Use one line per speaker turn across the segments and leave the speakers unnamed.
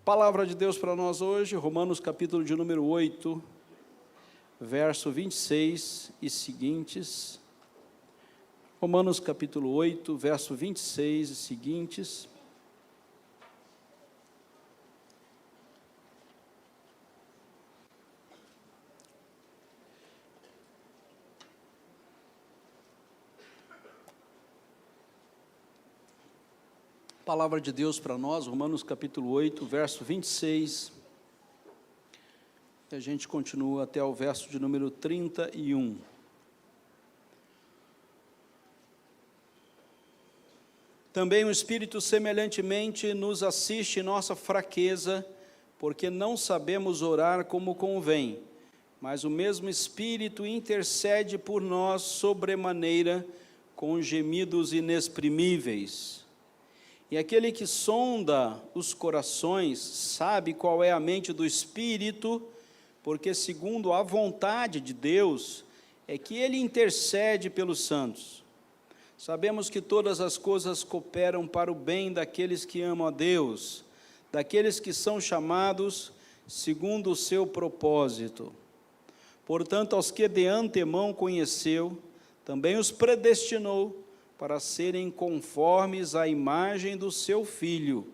Palavra de Deus para nós hoje, Romanos capítulo de número 8, verso 26 e seguintes. Romanos capítulo 8, verso 26 e seguintes. Palavra de Deus para nós, Romanos capítulo 8, verso 26, e a gente continua até o verso de número 31. Também o Espírito semelhantemente nos assiste em nossa fraqueza, porque não sabemos orar como convém, mas o mesmo Espírito intercede por nós sobremaneira com gemidos inexprimíveis. E aquele que sonda os corações sabe qual é a mente do Espírito, porque segundo a vontade de Deus é que Ele intercede pelos santos. Sabemos que todas as coisas cooperam para o bem daqueles que amam a Deus, daqueles que são chamados segundo o seu propósito. Portanto, aos que de antemão conheceu, também os predestinou para serem conformes à imagem do seu Filho,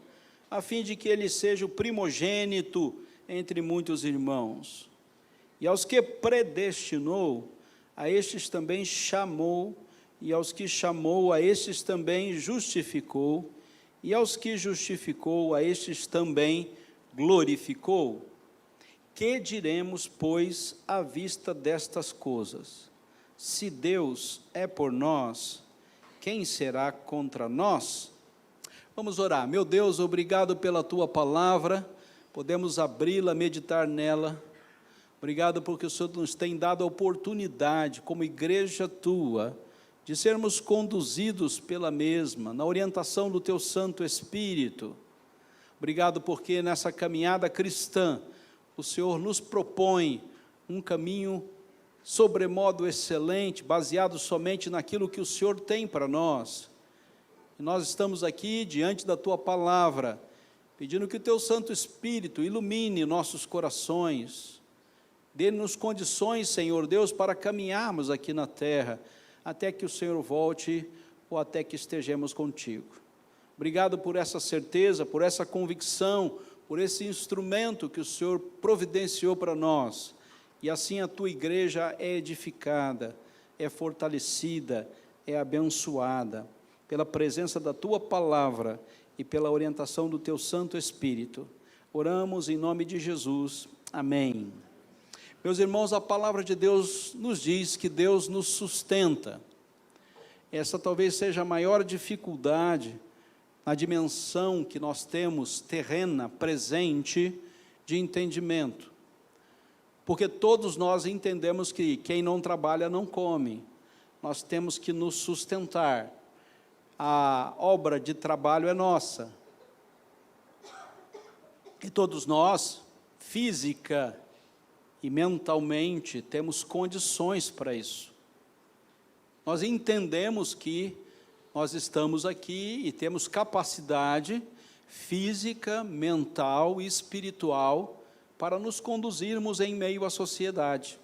a fim de que ele seja o primogênito entre muitos irmãos. E aos que predestinou, a estes também chamou, e aos que chamou, a estes também justificou, e aos que justificou, a estes também glorificou. Que diremos, pois, à vista destas coisas? Se Deus é por nós, quem será contra nós? Vamos orar. Meu Deus, obrigado pela Tua palavra, podemos abri-la, meditar nela. Obrigado porque o Senhor nos tem dado a oportunidade, como igreja Tua, de sermos conduzidos pela mesma, na orientação do Teu Santo Espírito. Obrigado porque nessa caminhada cristã, o Senhor nos propõe um caminho sobremodo excelente, baseado somente naquilo que o Senhor tem para nós. E nós estamos aqui diante da Tua palavra, pedindo que o Teu Santo Espírito ilumine nossos corações, dê-nos condições, Senhor Deus, para caminharmos aqui na terra, até que o Senhor volte, ou até que estejamos contigo. Obrigado por essa certeza, por essa convicção, por esse instrumento que o Senhor providenciou para nós. E assim a Tua igreja é edificada, é fortalecida, é abençoada, pela presença da Tua palavra e pela orientação do Teu Santo Espírito. Oramos em nome de Jesus. Amém. Meus irmãos, a palavra de Deus nos diz que Deus nos sustenta. Essa talvez seja a maior dificuldade na dimensão que nós temos terrena, presente, de entendimento. Porque todos nós entendemos que quem não trabalha não come. Nós temos que nos sustentar. A obra de trabalho é nossa. E todos nós, física e mentalmente, temos condições para isso. Nós entendemos que nós estamos aqui e temos capacidade física, mental e espiritual para nos conduzirmos em meio à sociedade.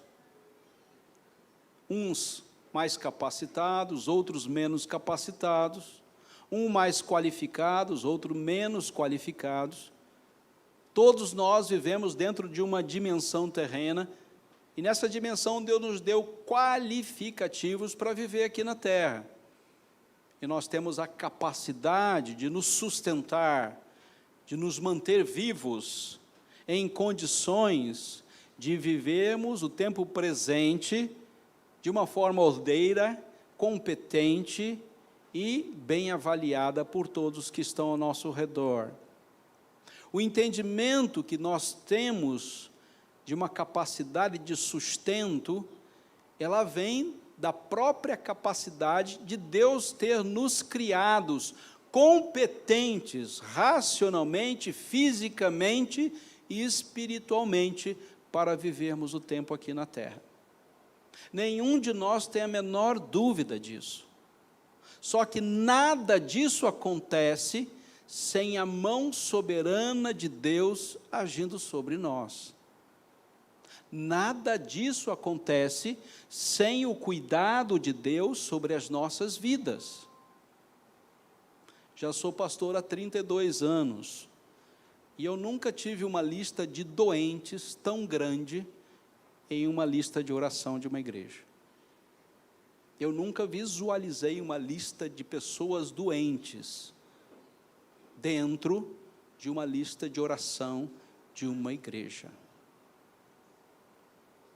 Uns mais capacitados, outros menos capacitados, uns mais qualificados, outros menos qualificados. Todos nós vivemos dentro de uma dimensão terrena, e nessa dimensão Deus nos deu qualificativos para viver aqui na terra. E nós temos a capacidade de nos sustentar, de nos manter vivos, em condições de vivermos o tempo presente de uma forma ordeira, competente e bem avaliada por todos que estão ao nosso redor. O entendimento que nós temos de uma capacidade de sustento, ela vem da própria capacidade de Deus ter nos criados competentes, racionalmente, fisicamente e espiritualmente, para vivermos o tempo aqui na terra. Nenhum de nós tem a menor dúvida disso. Só que nada disso acontece sem a mão soberana de Deus agindo sobre nós. Nada disso acontece sem o cuidado de Deus sobre as nossas vidas. Já sou pastor há 32 anos, e eu nunca tive uma lista de doentes tão grande em uma lista de oração de uma igreja. Eu nunca visualizei uma lista de pessoas doentes dentro de uma lista de oração de uma igreja.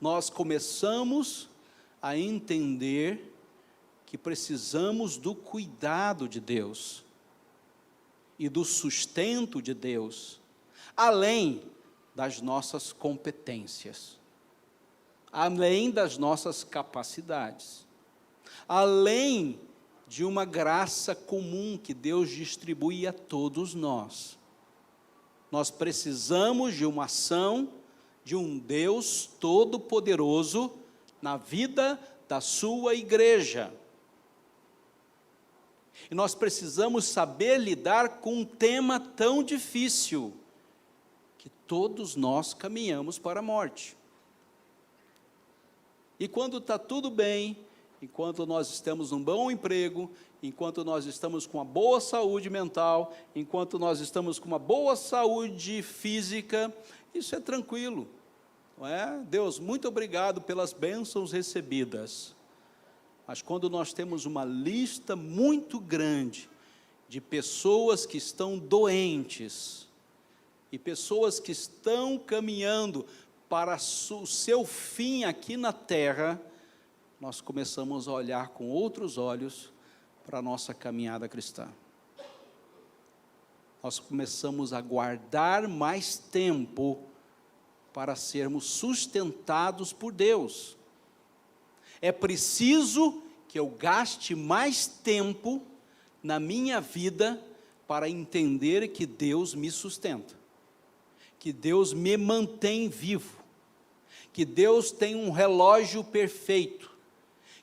Nós começamos a entender que precisamos do cuidado de Deus e do sustento de Deus, além das nossas competências, além das nossas capacidades, além de uma graça comum que Deus distribui a todos nós. Nós precisamos de uma ação de um Deus todo-poderoso na vida da sua igreja. E nós precisamos saber lidar com um tema tão difícil, que todos nós caminhamos para a morte. E quando está tudo bem, enquanto nós estamos num bom emprego, enquanto nós estamos com uma boa saúde mental, enquanto nós estamos com uma boa saúde física, isso é tranquilo, não é? Deus, muito obrigado pelas bênçãos recebidas. Mas quando nós temos uma lista muito grande de pessoas que estão doentes, e pessoas que estão caminhando para o seu fim aqui na terra, nós começamos a olhar com outros olhos para a nossa caminhada cristã. Nós começamos a guardar mais tempo para sermos sustentados por Deus. É preciso que eu gaste mais tempo na minha vida para entender que Deus me sustenta, que Deus me mantém vivo, que Deus tem um relógio perfeito,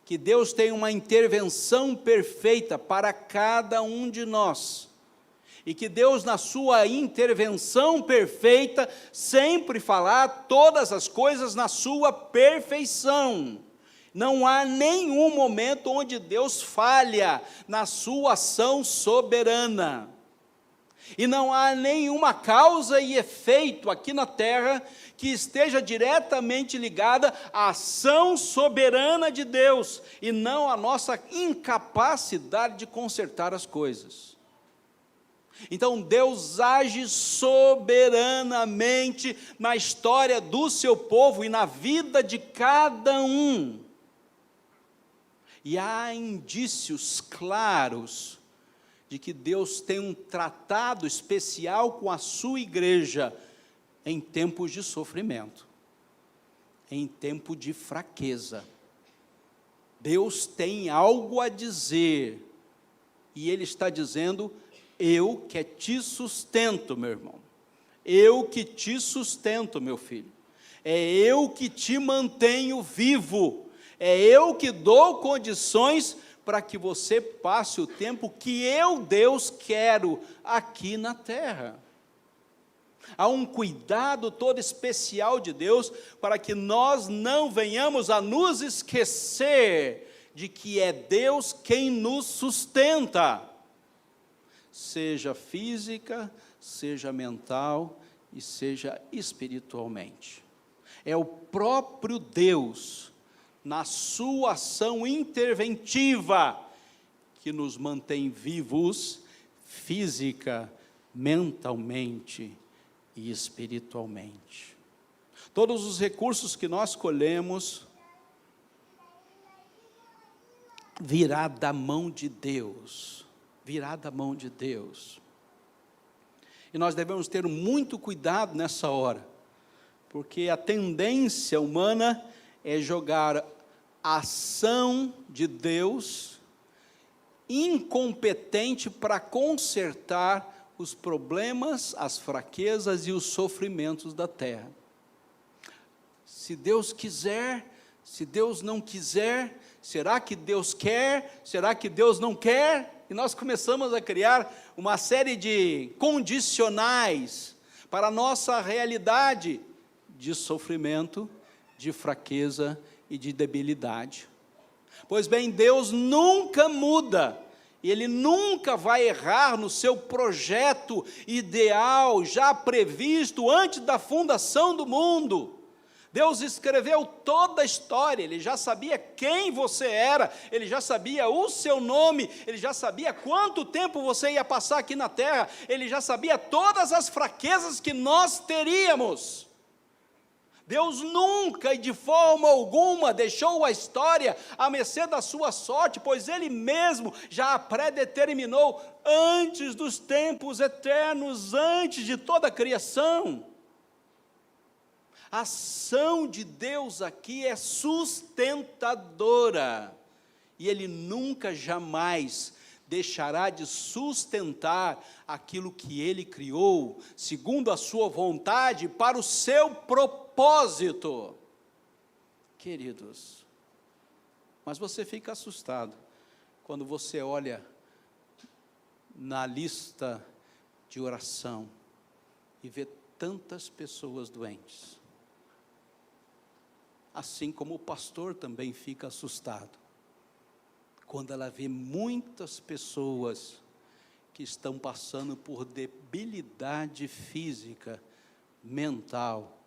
que Deus tem uma intervenção perfeita para cada um de nós, e que Deus, na sua intervenção perfeita, sempre fará todas as coisas na sua perfeição. Não há nenhum momento onde Deus falha na sua ação soberana. E não há nenhuma causa e efeito aqui na terra que esteja diretamente ligada à ação soberana de Deus, e não à nossa incapacidade de consertar as coisas. Então Deus age soberanamente na história do seu povo e na vida de cada um. E há indícios claros de que Deus tem um tratado especial com a sua igreja em tempos de sofrimento, em tempo de fraqueza. Deus tem algo a dizer, e Ele está dizendo: eu que te sustento, meu irmão, eu que te sustento, meu filho, é eu que te mantenho vivo, é eu que dou condições para que você passe o tempo que eu, Deus, quero aqui na terra. Há um cuidado todo especial de Deus para que nós não venhamos a nos esquecer de que é Deus quem nos sustenta, seja física, seja mental e seja espiritualmente. É o próprio Deus, na sua ação interventiva, que nos mantém vivos, física, mentalmente e espiritualmente. Todos os recursos que nós colhemos virá da mão de Deus, virá da mão de Deus. E nós devemos ter muito cuidado nessa hora, porque a tendência humana é jogar a ação de Deus incompetente para consertar os problemas, as fraquezas e os sofrimentos da terra. Se Deus quiser, se Deus não quiser, será que Deus quer? Será que Deus não quer? E nós começamos a criar uma série de condicionais para a nossa realidade de sofrimento, de fraqueza e de debilidade. Pois bem, Deus nunca muda, e Ele nunca vai errar no seu projeto ideal, já previsto antes da fundação do mundo. Deus escreveu toda a história, Ele já sabia quem você era, Ele já sabia o seu nome, Ele já sabia quanto tempo você ia passar aqui na terra, Ele já sabia todas as fraquezas que nós teríamos. Deus nunca e de forma alguma deixou a história à mercê da sua sorte, pois Ele mesmo já a predeterminou antes dos tempos eternos, antes de toda a criação. A ação de Deus aqui é sustentadora, e Ele nunca, jamais deixará de sustentar aquilo que Ele criou, segundo a sua vontade, para o seu propósito. Queridos, mas você fica assustado quando você olha na lista de oração e vê tantas pessoas doentes. Assim como o pastor também fica assustado quando ela vê muitas pessoas que estão passando por debilidade física, mental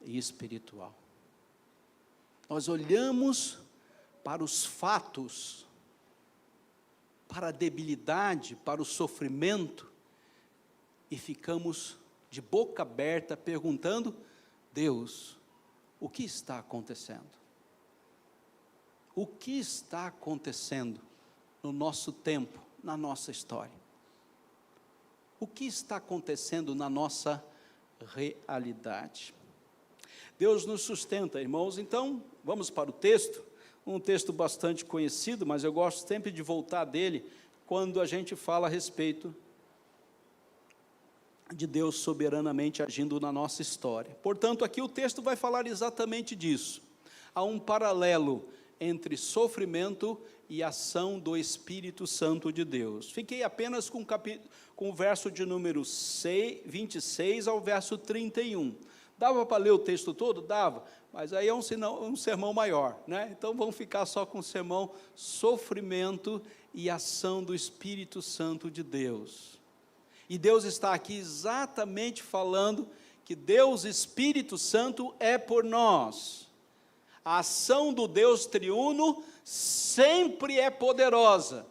e espiritual. Nós olhamos para os fatos, para a debilidade, para o sofrimento, e ficamos de boca aberta perguntando: Deus, o que está acontecendo? O que está acontecendo no nosso tempo, na nossa história? O que está acontecendo na nossa realidade? Deus nos sustenta, irmãos. Então, vamos para o texto, um texto bastante conhecido, mas eu gosto sempre de voltar dele, quando a gente fala a respeito de Deus soberanamente agindo na nossa história. Portanto, aqui o texto vai falar exatamente disso. Há um paralelo entre sofrimento e ação do Espírito Santo de Deus. Fiquei apenas com o verso de número 26 ao verso 31. Dava para ler o texto todo? Dava, mas aí é um sermão maior, né? Então vamos ficar só com o sermão sofrimento e ação do Espírito Santo de Deus. E Deus está aqui exatamente falando que Deus Espírito Santo é por nós. A ação do Deus triuno sempre é poderosa.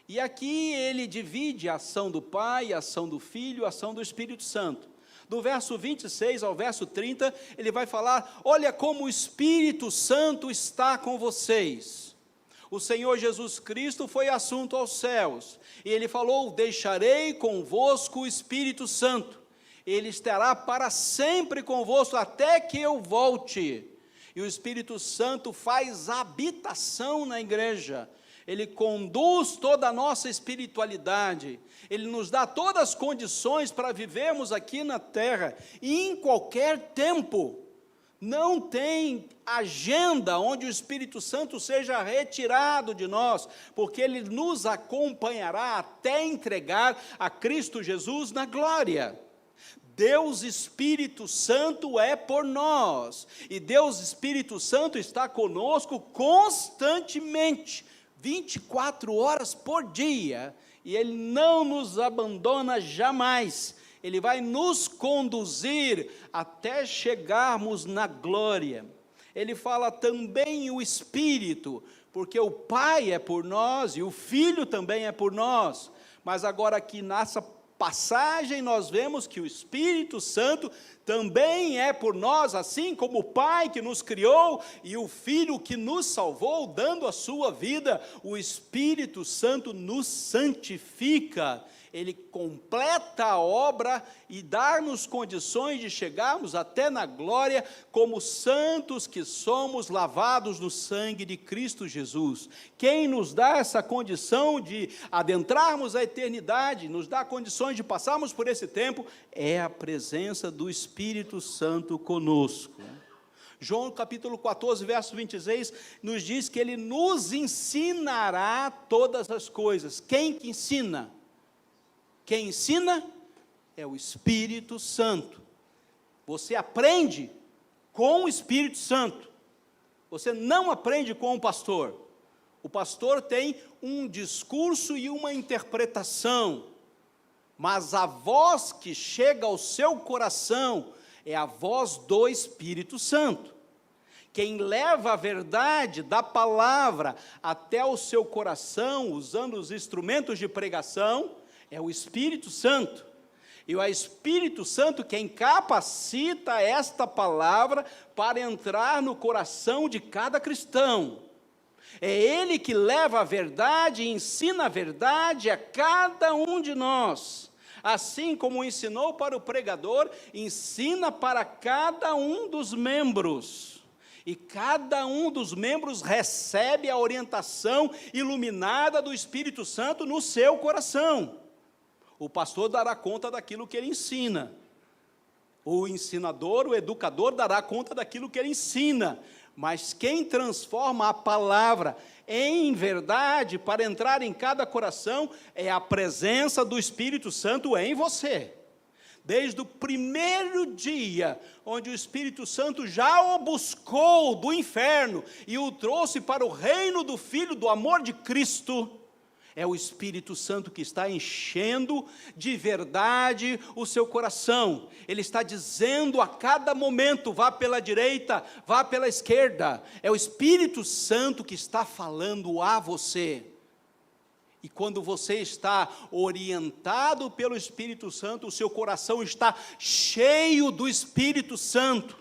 E aqui ele divide a ação do Pai, a ação do Filho, a ação do Espírito Santo. Do verso 26 ao verso 30, ele vai falar: olha como o Espírito Santo está com vocês. O Senhor Jesus Cristo foi assunto aos céus, e ele falou: deixarei convosco o Espírito Santo, ele estará para sempre convosco, até que eu volte. E o Espírito Santo faz habitação na igreja, ele conduz toda a nossa espiritualidade, ele nos dá todas as condições para vivermos aqui na terra, e em qualquer tempo. Não tem agenda onde o Espírito Santo seja retirado de nós, porque ele nos acompanhará até entregar a Cristo Jesus na glória. Deus Espírito Santo é por nós, e Deus Espírito Santo está conosco constantemente, 24 horas por dia, e Ele não nos abandona jamais. Ele vai nos conduzir até chegarmos na glória. Ele fala também o Espírito, porque o Pai é por nós, e o Filho também é por nós, mas agora aqui nessa passagem nós vemos que o Espírito Santo também é por nós, assim como o Pai que nos criou e o Filho que nos salvou, dando a sua vida. O Espírito Santo nos santifica, ele completa a obra e dá-nos condições de chegarmos até na glória, como santos que somos, lavados no sangue de Cristo Jesus. Quem nos dá essa condição de adentrarmos a eternidade, nos dá condições de passarmos por esse tempo, é a presença do Espírito Santo conosco. João capítulo 14, verso 26, nos diz que Ele nos ensinará todas as coisas. Quem que ensina? Quem ensina é o Espírito Santo. Você aprende com o Espírito Santo. Você não aprende com o pastor. O pastor tem um discurso e uma interpretação, mas a voz que chega ao seu coração é a voz do Espírito Santo. Quem leva a verdade da palavra até o seu coração, usando os instrumentos de pregação, é o Espírito Santo. E o Espírito Santo quem capacita esta palavra para entrar no coração de cada cristão. É Ele que leva a verdade e ensina a verdade a cada um de nós. Assim como ensinou para o pregador, ensina para cada um dos membros. E cada um dos membros recebe a orientação iluminada do Espírito Santo no seu coração. O pastor dará conta daquilo que ele ensina. O ensinador, o educador dará conta daquilo que ele ensina. Mas quem transforma a palavra em verdade para entrar em cada coração é a presença do Espírito Santo em você. Desde o primeiro dia, onde o Espírito Santo já o buscou do inferno e o trouxe para o reino do Filho do amor de Cristo, é o Espírito Santo que está enchendo de verdade o seu coração. Ele está dizendo a cada momento, vá pela direita, vá pela esquerda. É o Espírito Santo que está falando a você. E quando você está orientado pelo Espírito Santo, o seu coração está cheio do Espírito Santo.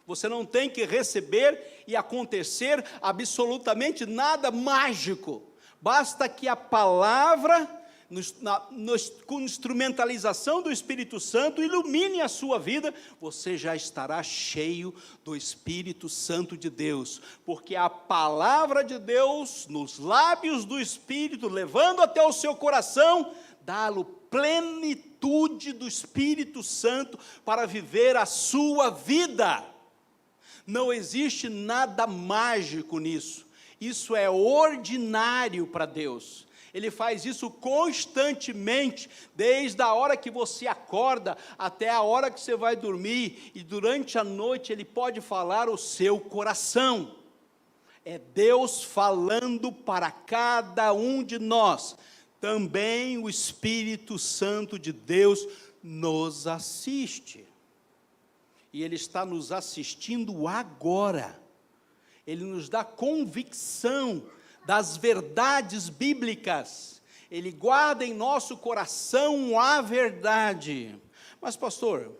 Você não tem que receber e acontecer absolutamente nada mágico. Basta que a palavra, com instrumentalização do Espírito Santo, ilumine a sua vida, você já estará cheio do Espírito Santo de Deus, porque a palavra de Deus, nos lábios do Espírito, levando até o seu coração, dá-lhe plenitude do Espírito Santo para viver a sua vida. Não existe nada mágico nisso. Isso é ordinário para Deus. Ele faz isso constantemente, desde a hora que você acorda até a hora que você vai dormir, e durante a noite Ele pode falar o seu coração. É Deus falando para cada um de nós. Também o Espírito Santo de Deus nos assiste. E Ele está nos assistindo agora. Ele nos dá convicção das verdades bíblicas. Ele guarda em nosso coração a verdade. Mas, pastor,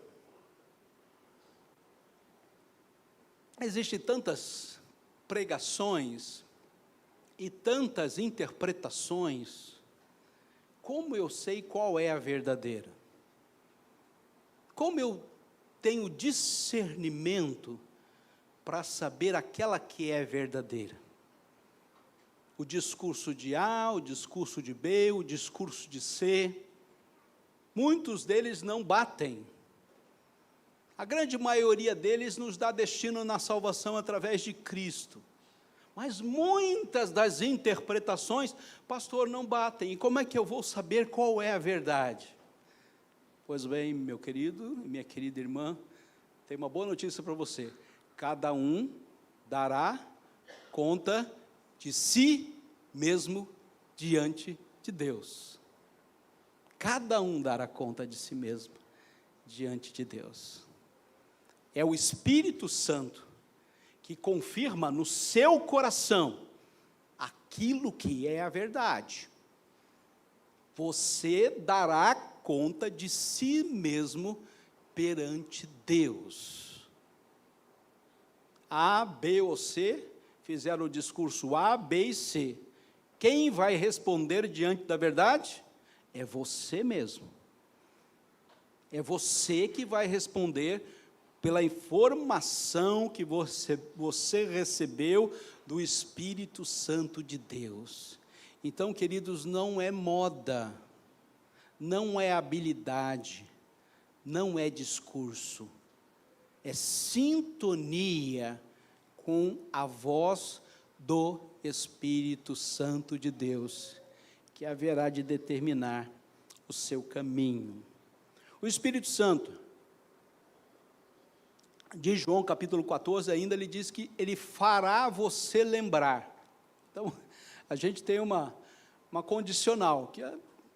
existem tantas pregações e tantas interpretações. Como eu sei qual é a verdadeira? Como eu tenho discernimento para saber aquela que é verdadeira? O discurso de A, o discurso de B, o discurso de C, muitos deles não batem. A grande maioria deles nos dá destino na salvação através de Cristo. Mas muitas das interpretações, pastor, não batem. E como é que eu vou saber qual é a verdade? Pois bem, meu querido e minha querida irmã, tem uma boa notícia para você. Cada um dará conta de si mesmo diante de Deus. Cada um dará conta de si mesmo diante de Deus. É o Espírito Santo que confirma no seu coração aquilo que é a verdade. Você dará conta de si mesmo perante Deus. A, B ou C fizeram o discurso A, B e C. Quem vai responder diante da verdade? É você mesmo. É você que vai responder pela informação que você recebeu do Espírito Santo de Deus. Então, queridos, não é moda, não é habilidade, não é discurso. é sintonia com a voz do Espírito Santo de Deus, que haverá de determinar o seu caminho. O Espírito Santo, de João capítulo 14, ainda ele diz que ele fará você lembrar. Então, a gente tem uma condicional, que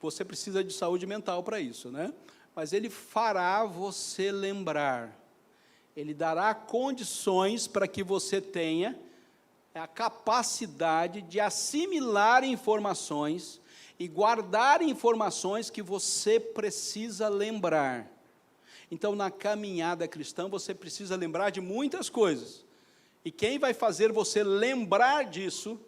você precisa de saúde mental para isso, né? Mas ele fará você lembrar. Ele dará condições para que você tenha a capacidade de assimilar informações e guardar informações que você precisa lembrar. Então, na caminhada cristã, você precisa lembrar de muitas coisas. E quem vai fazer você lembrar disso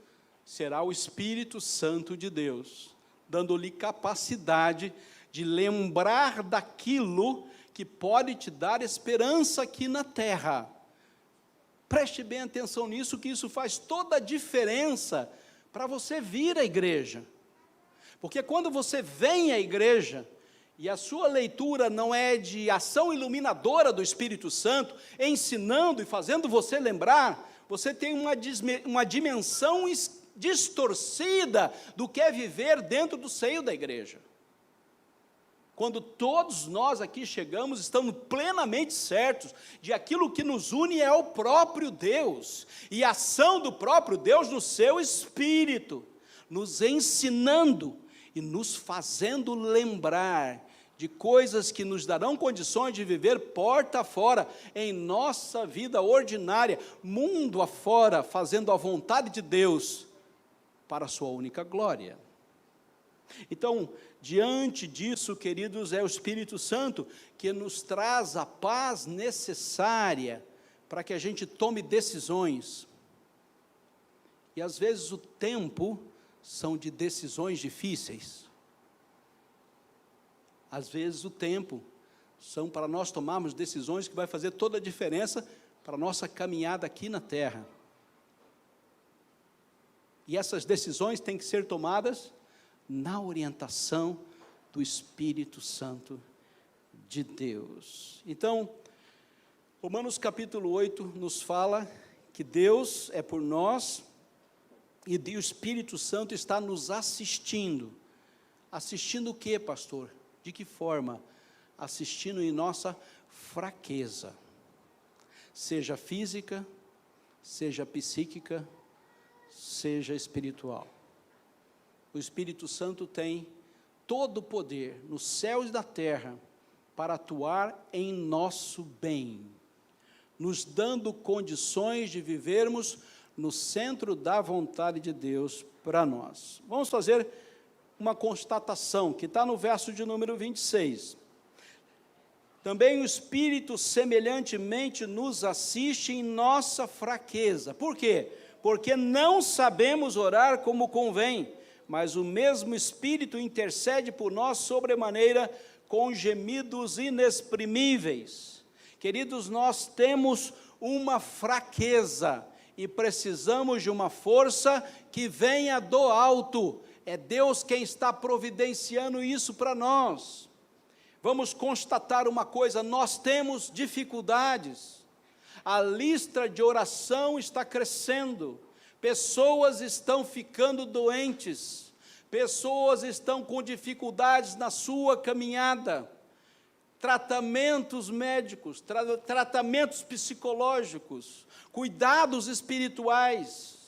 será o Espírito Santo de Deus, dando-lhe capacidade de lembrar daquilo que pode te dar esperança aqui na terra. Preste bem atenção nisso, que isso faz toda a diferença para você vir à igreja. Porque quando você vem à igreja, e a sua leitura não é de ação iluminadora do Espírito Santo, ensinando e fazendo você lembrar, você tem uma dimensão distorcida do que é viver dentro do seio da igreja. Quando todos nós aqui chegamos, estamos plenamente certos de aquilo que nos une é o próprio Deus, e a ação do próprio Deus no seu Espírito, nos ensinando e nos fazendo lembrar de coisas que nos darão condições de viver porta afora, em nossa vida ordinária, mundo afora, fazendo a vontade de Deus, para a sua única glória. Então, diante disso, queridos, é o Espírito Santo que nos traz a paz necessária para que a gente tome decisões. E às vezes o tempo são de decisões difíceis. Às vezes o tempo são para nós tomarmos decisões que vai fazer toda a diferença para a nossa caminhada aqui na terra. E essas decisões têm que ser tomadas na orientação do Espírito Santo de Deus. Então, Romanos capítulo 8 nos fala que Deus é por nós e o Espírito Santo está nos assistindo. Assistindo o quê, pastor? De que forma? Assistindo em nossa fraqueza, seja física, seja psíquica, seja espiritual. O Espírito Santo tem todo o poder nos céus e na terra para atuar em nosso bem, nos dando condições de vivermos no centro da vontade de Deus para nós. Vamos fazer uma constatação, que está no verso de número 26. Também o Espírito semelhantemente nos assiste em nossa fraqueza. Por quê? Porque não sabemos orar como convém, mas o mesmo Espírito intercede por nós sobremaneira com gemidos inexprimíveis. Queridos, nós temos uma fraqueza e precisamos de uma força que venha do alto. É Deus quem está providenciando isso para nós. Vamos constatar uma coisa, nós temos dificuldades. A lista de oração está crescendo. Pessoas estão ficando doentes. Pessoas estão com dificuldades na sua caminhada. Tratamentos médicos, tratamentos psicológicos, cuidados espirituais.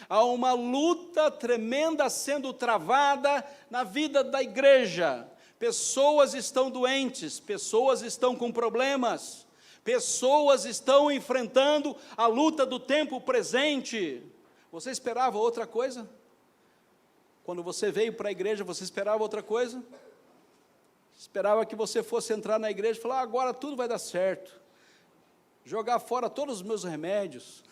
Há uma luta tremenda sendo travada na vida da igreja. Pessoas estão doentes, pessoas estão com problemas, pessoas estão enfrentando a luta do tempo presente. Você esperava outra coisa? Quando você veio para a igreja, você esperava outra coisa? Esperava que você fosse entrar na igreja e falar, agora tudo vai dar certo. Jogar fora todos os meus remédios.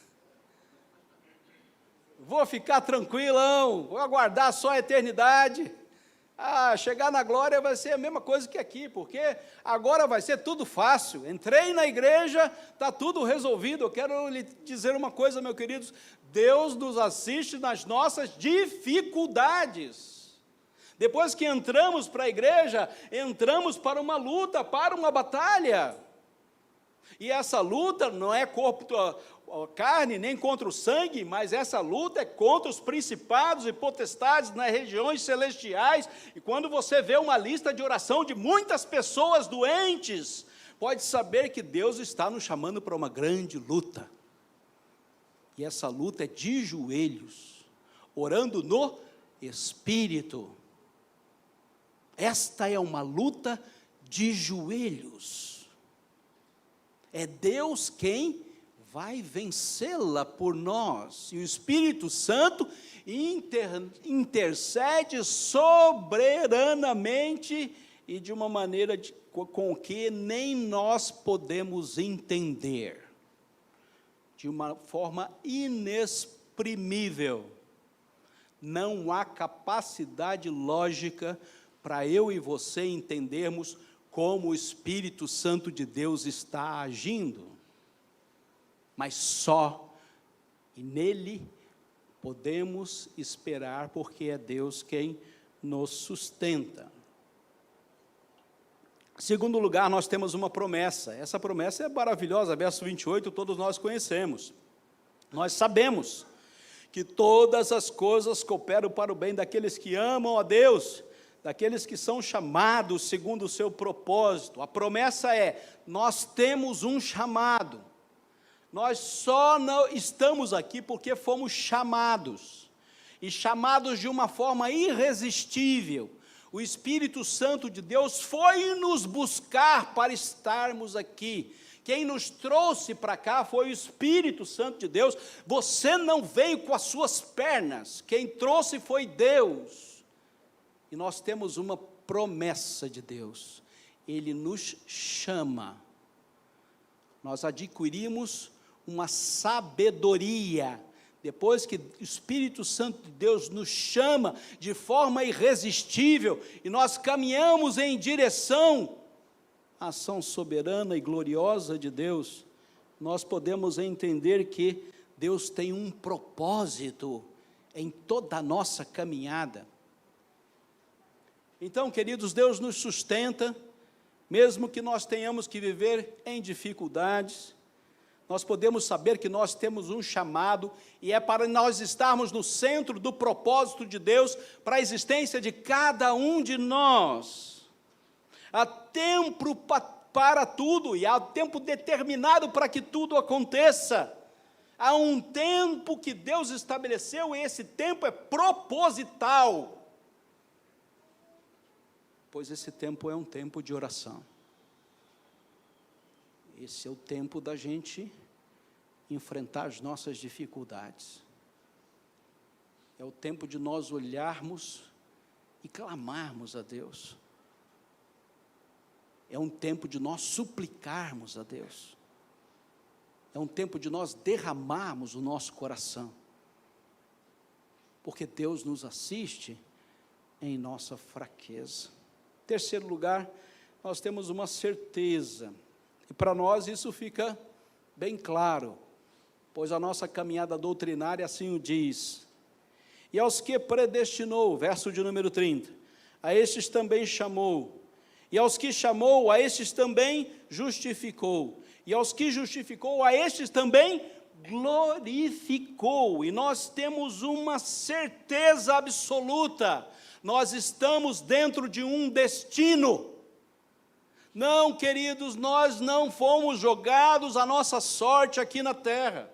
Vou ficar tranquilão, vou aguardar só a eternidade. Chegar na glória vai ser a mesma coisa que aqui, porque agora vai ser tudo fácil. Entrei na igreja, está tudo resolvido. Eu quero lhe dizer uma coisa, meus queridos, Deus nos assiste nas nossas dificuldades. Depois que entramos para a igreja, entramos para uma luta, para uma batalha. E essa luta não é corpo, carne, nem contra o sangue, mas essa luta é contra os principados e potestades nas regiões celestiais. E quando você vê uma lista de oração de muitas pessoas doentes, pode saber que Deus está nos chamando para uma grande luta. E essa luta é de joelhos, orando no Espírito. Esta é uma luta de joelhos. É Deus quem vai vencê-la por nós. E o Espírito Santo intercede soberanamente e de uma maneira com que nem nós podemos entender. De uma forma inexprimível. Não há capacidade lógica para eu e você entendermos como o Espírito Santo de Deus está agindo, mas só e nele podemos esperar, porque é Deus quem nos sustenta. Em segundo lugar, nós temos uma promessa. Essa promessa é maravilhosa, verso 28, todos nós conhecemos. Nós sabemos que todas as coisas cooperam para o bem daqueles que amam a Deus, daqueles que são chamados segundo o seu propósito. A promessa é: nós temos um chamado, nós só não estamos aqui porque fomos chamados, e chamados de uma forma irresistível. O Espírito Santo de Deus foi nos buscar para estarmos aqui. Quem nos trouxe para cá foi o Espírito Santo de Deus. Você não veio com as suas pernas, quem trouxe foi Deus. E nós temos uma promessa de Deus, Ele nos chama, nós adquirimos uma sabedoria, depois que o Espírito Santo de Deus nos chama de forma irresistível, e nós caminhamos em direção à ação soberana e gloriosa de Deus, nós podemos entender que Deus tem um propósito em toda a nossa caminhada. Então, queridos, Deus nos sustenta, mesmo que nós tenhamos que viver em dificuldades, nós podemos saber que nós temos um chamado, e é para nós estarmos no centro do propósito de Deus, para a existência de cada um de nós. Há tempo para tudo, e há tempo determinado para que tudo aconteça. Há um tempo que Deus estabeleceu, e esse tempo é proposital. Pois esse tempo é um tempo de oração. Esse é o tempo da gente enfrentar as nossas dificuldades. É o tempo de nós olharmos e clamarmos a Deus. É um tempo de nós suplicarmos a Deus. É um tempo de nós derramarmos o nosso coração. Porque Deus nos assiste em nossa fraqueza. Em terceiro lugar, nós temos uma certeza, e para nós isso fica bem claro, pois a nossa caminhada doutrinária assim o diz. E aos que predestinou, verso de número 30, a estes também chamou, e aos que chamou, a estes também justificou, e aos que justificou, a estes também glorificou. E nós temos uma certeza absoluta, nós estamos dentro de um destino. Não, queridos, nós não fomos jogados à nossa sorte aqui na terra.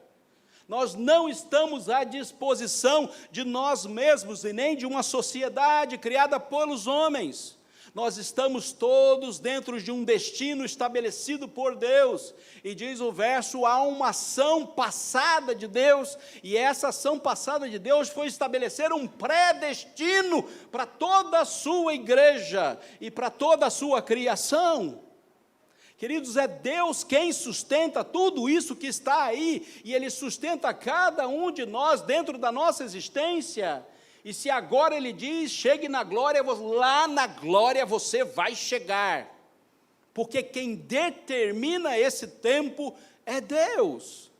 Nós não estamos à disposição de nós mesmos e nem de uma sociedade criada pelos homens. Nós estamos todos dentro de um destino estabelecido por Deus. E diz o verso, há uma ação passada de Deus, e essa ação passada de Deus foi estabelecer um predestino para toda a sua igreja e para toda a sua criação. Queridos, é Deus quem sustenta tudo isso que está aí, e Ele sustenta cada um de nós dentro da nossa existência. E se agora Ele diz, chegue na glória, lá na glória você vai chegar, porque quem determina esse tempo é Deus.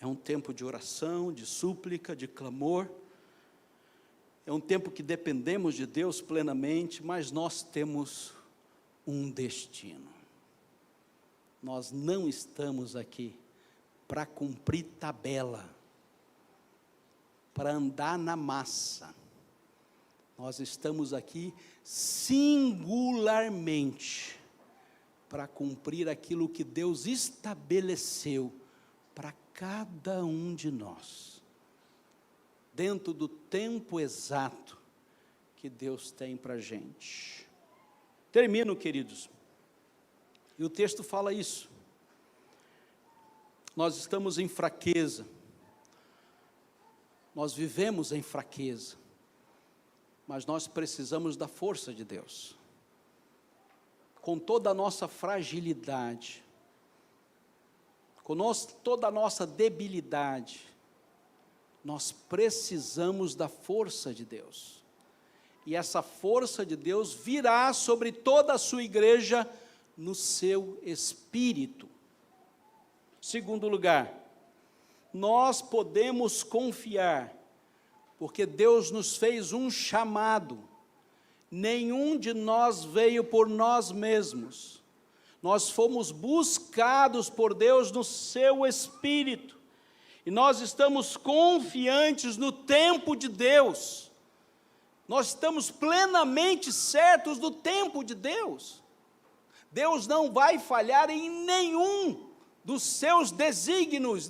É um tempo de oração, de súplica, de clamor, é um tempo que dependemos de Deus plenamente, mas nós temos um destino. Nós não estamos aqui para cumprir tabela, para andar na massa. Nós estamos aqui singularmente para cumprir aquilo que Deus estabeleceu para cada um de nós, dentro do tempo exato que Deus tem para a gente. Termino, queridos, e o texto fala isso. Nós estamos em fraqueza, nós vivemos em fraqueza, mas nós precisamos da força de Deus. Com toda a nossa fragilidade, com toda a nossa debilidade, nós precisamos da força de Deus. E essa força de Deus virá sobre toda a sua igreja no seu espírito. Segundo lugar, nós podemos confiar, porque Deus nos fez um chamado. Nenhum de nós veio por nós mesmos. Nós fomos buscados por Deus no seu Espírito. E nós estamos confiantes no tempo de Deus. Nós estamos plenamente certos do tempo de Deus. Deus não vai falhar em nenhum dos seus desígnios,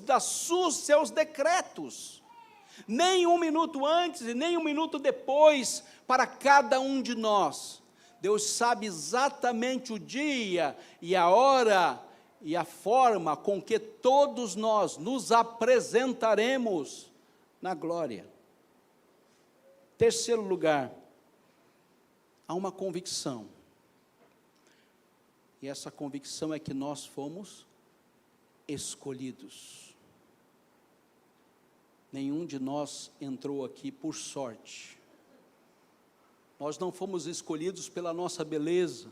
seus decretos. Nem um minuto antes e nem um minuto depois, para cada um de nós. Deus sabe exatamente o dia e a hora e a forma com que todos nós nos apresentaremos na glória. Terceiro lugar, há uma convicção. E essa convicção é que nós fomos escolhidos. Nenhum de nós entrou aqui por sorte. Nós não fomos escolhidos pela nossa beleza,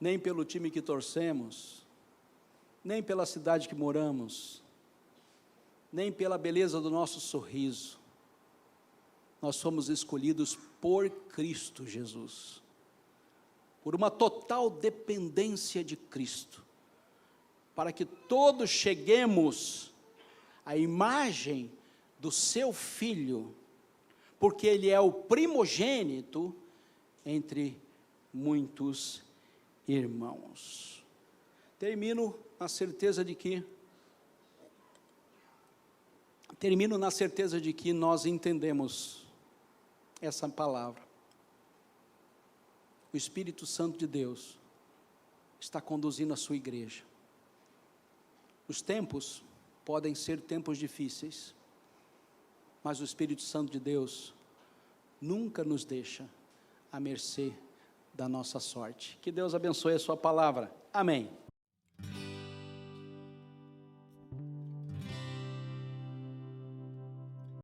nem pelo time que torcemos, nem pela cidade que moramos, nem pela beleza do nosso sorriso. Nós fomos escolhidos por Cristo Jesus, por uma total dependência de Cristo, para que todos cheguemos à imagem do seu Filho, porque Ele é o primogênito entre muitos irmãos. Termino na certeza de que nós entendemos essa palavra. O Espírito Santo de Deus está conduzindo a sua igreja. Os tempos podem ser tempos difíceis, mas o Espírito Santo de Deus nunca nos deixa à mercê da nossa sorte. Que Deus abençoe a sua palavra. Amém.